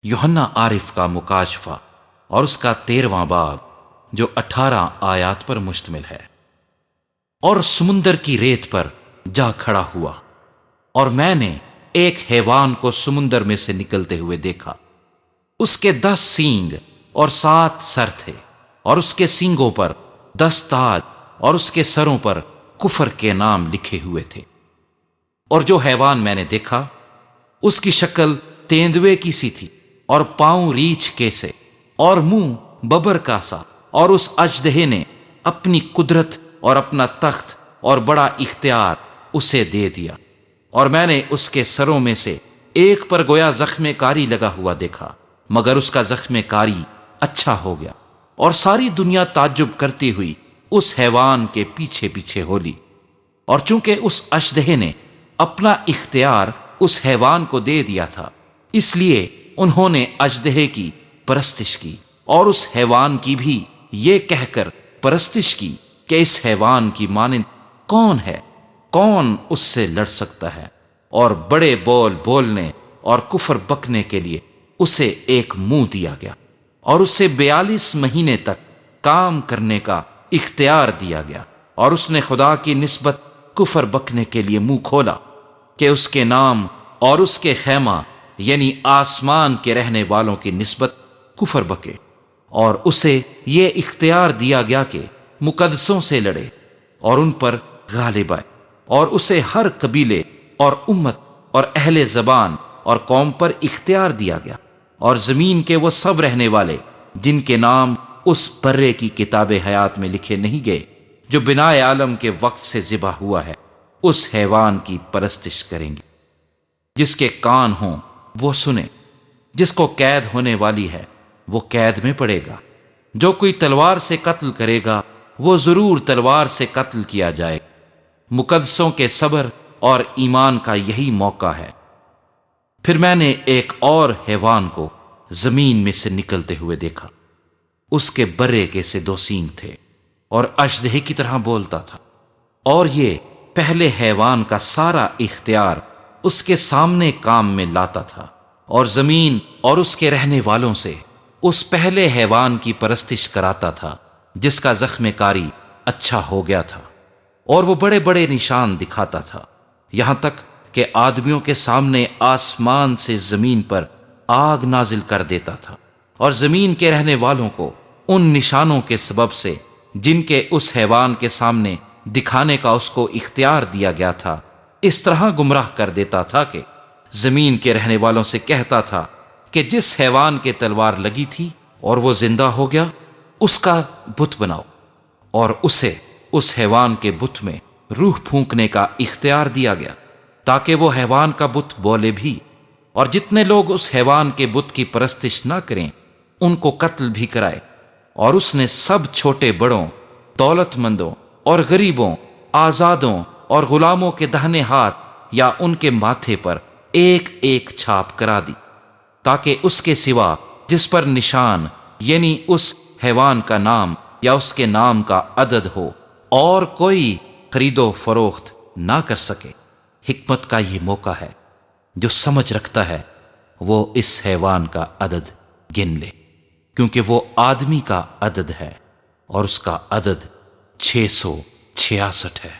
یوحنا عارف کا مکاشفہ اور اس کا 13واں باب جو 18 آیات پر مشتمل ہے۔ اور سمندر کی ریت پر جا کھڑا ہوا، اور میں نے ایک حیوان کو سمندر میں سے نکلتے ہوئے دیکھا۔ اس کے 10 سینگ اور 7 سر تھے، اور اس کے سینگوں پر 10 تاج، اور اس کے سروں پر کفر کے نام لکھے ہوئے تھے۔ اور جو حیوان میں نے دیکھا، اس کی شکل تیندوے کی سی تھی، اور پاؤں ریچھ کے سے، اور منہ ببر کا سا۔ اور اس اژدہے نے اپنی قدرت اور اپنا تخت اور بڑا اختیار اسے دے دیا، اور میں نے اس کے سروں میں سے ایک پر گویا زخم کاری لگا ہوا دیکھا، مگر اس کا زخم کاری اچھا ہو گیا، اور ساری دنیا تعجب کرتی ہوئی اس حیوان کے پیچھے پیچھے ہو لی۔ اور چونکہ اس اژدہے نے اپنا اختیار اس حیوان کو دے دیا تھا، اس لیے انہوں نے اژدہے کی پرستش کی، اور اس حیوان کی بھی یہ کہہ کر پرستش کی کہ اس حیوان کی مانند کون ہے، کون اس سے لڑ سکتا ہے؟ اور بڑے بول بولنے اور کفر بکنے کے لیے اسے ایک منہ دیا گیا، اور اسے 42 مہینے تک کام کرنے کا اختیار دیا گیا۔ اور اس نے خدا کی نسبت کفر بکنے کے لیے منہ کھولا کہ اس کے نام اور اس کے خیمہ یعنی آسمان کے رہنے والوں کی نسبت کفر بکے، اور اسے یہ اختیار دیا گیا کہ مقدسوں سے لڑے اور ان پر غالب آئے، اور اسے ہر قبیلے اور امت اور اہل زبان اور قوم پر اختیار دیا گیا، اور زمین کے وہ سب رہنے والے جن کے نام اس برے کی کتاب حیات میں لکھے نہیں گئے جو بنائے عالم کے وقت سے ذبح ہوا ہے، اس حیوان کی پرستش کریں گے۔ جس کے کان ہوں وہ سنے، جس کو قید ہونے والی ہے وہ قید میں پڑے گا، جو کوئی تلوار سے قتل کرے گا وہ ضرور تلوار سے قتل کیا جائے گا۔ مقدسوں کے صبر اور ایمان کا یہی موقع ہے۔ پھر میں نے ایک اور حیوان کو زمین میں سے نکلتے ہوئے دیکھا، اس کے برے کے سے 2 سینگ تھے، اور اژدہے کی طرح بولتا تھا، اور یہ پہلے حیوان کا سارا اختیار اس کے سامنے کام میں لاتا تھا، اور زمین اور اس کے رہنے والوں سے اس پہلے حیوان کی پرستش کراتا تھا جس کا زخم کاری اچھا ہو گیا تھا، اور وہ بڑے بڑے نشان دکھاتا تھا، یہاں تک کہ آدمیوں کے سامنے آسمان سے زمین پر آگ نازل کر دیتا تھا، اور زمین کے رہنے والوں کو ان نشانوں کے سبب سے جن کے اس حیوان کے سامنے دکھانے کا اس کو اختیار دیا گیا تھا اس طرح گمراہ کر دیتا تھا کہ زمین کے رہنے والوں سے کہتا تھا کہ جس حیوان کے تلوار لگی تھی اور وہ زندہ ہو گیا، اس کا بت بناؤ، اور اسے اس حیوان کے بت میں روح پھونکنے کا اختیار دیا گیا تاکہ وہ حیوان کا بت بولے بھی، اور جتنے لوگ اس حیوان کے بت کی پرستش نہ کریں ان کو قتل بھی کرائے۔ اور اس نے سب چھوٹے بڑوں، دولت مندوں اور غریبوں، آزادوں اور غلاموں کے دہنے ہاتھ یا ان کے ماتھے پر ایک ایک چھاپ کرا دی، تاکہ اس کے سوا جس پر نشان یعنی اس حیوان کا نام یا اس کے نام کا عدد ہو اور کوئی خرید و فروخت نہ کر سکے۔ حکمت کا یہ موقع ہے، جو سمجھ رکھتا ہے وہ اس حیوان کا عدد گن لے، کیونکہ وہ آدمی کا عدد ہے اور اس کا عدد 666 ہے۔